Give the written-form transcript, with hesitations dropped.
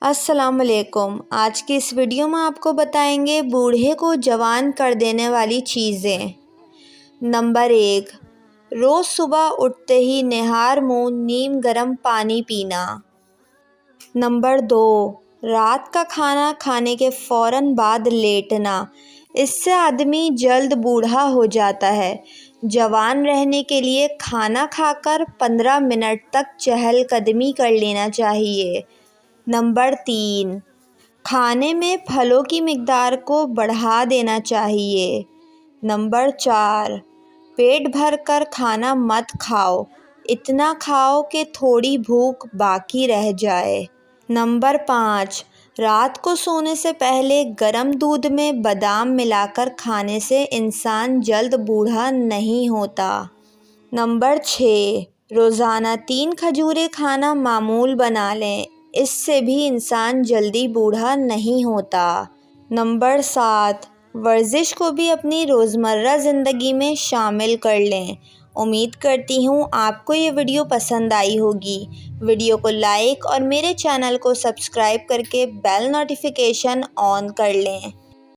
السلام علیکم۔ آج کی اس ویڈیو میں آپ کو بتائیں گے بوڑھے کو جوان کر دینے والی چیزیں۔ نمبر 1، روز صبح اٹھتے ہی نہار منہ نیم گرم پانی پینا۔ نمبر 2، رات کا کھانا کھانے کے فوراً بعد لیٹنا۔ اس سے آدمی جلد بوڑھا ہو جاتا ہے۔ جوان رہنے کے لیے کھانا کھا کر 15 منٹ تک چہل قدمی کر لینا چاہیے۔ نمبر 3، کھانے میں پھلوں کی مقدار کو بڑھا دینا چاہیے۔ نمبر 4، پیٹ بھر کر کھانا مت کھاؤ، اتنا کھاؤ کہ تھوڑی بھوک باقی رہ جائے۔ نمبر 5، رات کو سونے سے پہلے گرم دودھ میں بادام ملا کر کھانے سے انسان جلد بوڑھا نہیں ہوتا۔ نمبر 6، روزانہ 3 کھجوریں کھانا معمول بنا لیں، اس سے بھی انسان جلدی بوڑھا نہیں ہوتا۔ نمبر 7، ورزش کو بھی اپنی روزمرہ زندگی میں شامل کر لیں۔ امید کرتی ہوں آپ کو یہ ویڈیو پسند آئی ہوگی۔ ویڈیو کو لائک اور میرے چینل کو سبسکرائب کر کے بیل نوٹیفیکیشن آن کر لیں۔